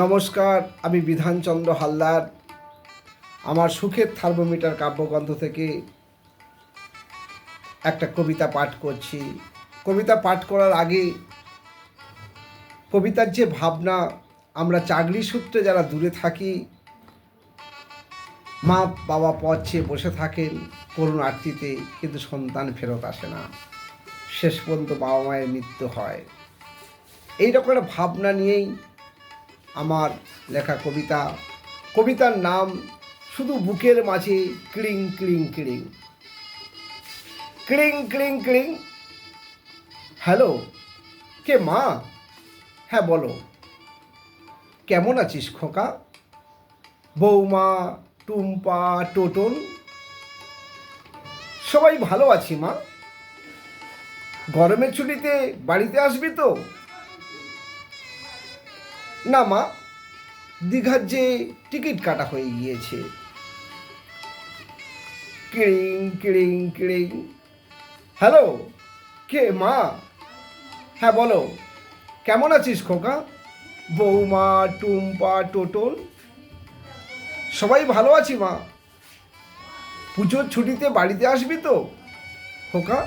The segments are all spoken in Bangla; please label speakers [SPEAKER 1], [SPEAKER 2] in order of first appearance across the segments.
[SPEAKER 1] নমস্কার, আমি বিধানচন্দ্র হালদার। আমার সুখের থার্মোমিটার কাব্যগ্রন্থ থেকে একটা কবিতা পাঠ করছি। কবিতা পাঠ করার আগে কবিতার যে ভাবনা, আমরা চাকরি সূত্রে যারা দূরে থাকি, মা বাবা পথ চেয়ে বসে থাকেন করুণ আরতিতে, কিন্তু সন্তান ফেরত আসে না, শেষ পর্যন্ত বাবা মায়ের মৃত্যু হয়। এইরকম একটা ভাবনা নিয়েই আমার লেখা কবিতা। কবিতার নাম শুধু বুকের মাঝে ক্লিং ক্লিং ক্লিং ক্লিং ক্লিং ক্লিং। হ্যালো, কে মা? হ্যাঁ বলো, কেমন আছিস খোকা? বৌমা, টুম্পা, টোটন সবাই ভালো আছি মা। গরমের ছুটিতে বাড়িতে আসবি তো? না মা, দীঘার যে টিকিট কাটা হয়ে গিয়েছে। ক্লিং ক্লিং ক্লিং। হ্যালো, কে মা? হ্যাঁ বলো, কেমন আছিস খোকা? বৌমা, টুম্পা, টোটন সবাই ভালো আছি মা। পুজোর ছুটিতে বাড়িতে আসবি তো খোকা?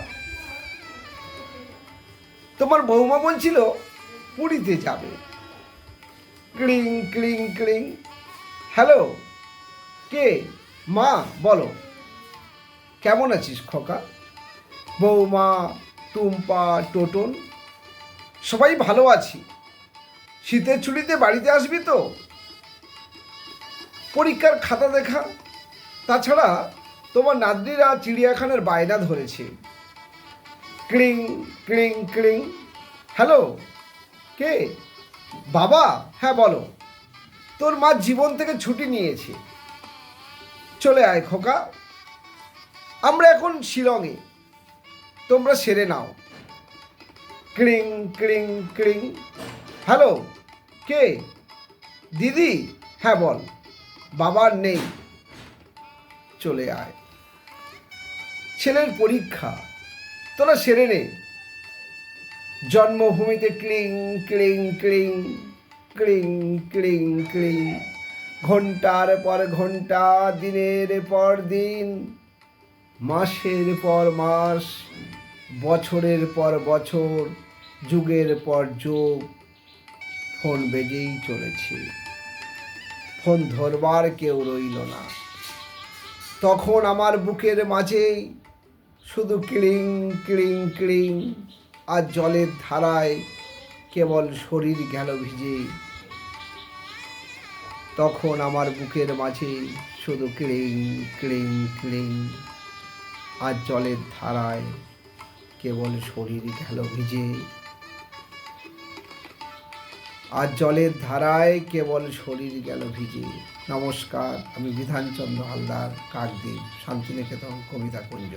[SPEAKER 1] তোমার বৌমা বলছিল পুরীতে যাবে। ক্লিং ক্লিং ক্লিং। হ্যালো, কে মা? বলো, কেমন আছিস খোকা? বৌমা, টুম্পা, টোটন সবাই ভালো আছি। শীতের ছুটিতে বাড়িতে আসবি তো? পরীক্ষার খাতা দেখা, তাছাড়া তোমার নাতনিরা চিড়িয়াখানার বায়না ধরেছে। ক্লিং ক্লিং ক্লিং। হ্যালো, কে বাবা? হ্যাঁ বলো, তোর মা জীবন থেকে ছুটি নিয়েছে, চলে আয় খোকা। আমরা এখন শিলংয়ে, তোমরা সেরে নাও। ক্লিং ক্লিং ক্লিং। হ্যালো, কে দিদি? হ্যাঁ বল, বাবার নেই, চলে আয়। ছেলের পরীক্ষা, তোরা সেরে নে। জন্মভূমিতে ক্লিং ক্লিং ক্লিং ক্লিং ক্লিং ক্লিং। ঘন্টার পর ঘন্টা, দিনের পর দিন, মাসের পর মাস, বছরের পর বছর, যুগের পর যুগ ফোন বেজেই চলেছে। ফোন ধরবার কেউ রইল না। তখন আমার বুকের মাঝেই শুধু ক্লিং ক্লিং ক্লিং, আর জলের ধারায় কেবল শরীর গেল ভিজে। তখন আমার বুকের মাঝে শুধু ক্লিং ক্লিং ক্লিং, আর জলের ধারায় কেবল শরীর গেল ভিজে। আর জলের ধারায় কেবল শরীর গেল ভিজে। নমস্কার, আমি বিধানচন্দ্র হালদার, কাকদ্বীপ, শান্তিনিকেতন কবিতা কুঞ্জ।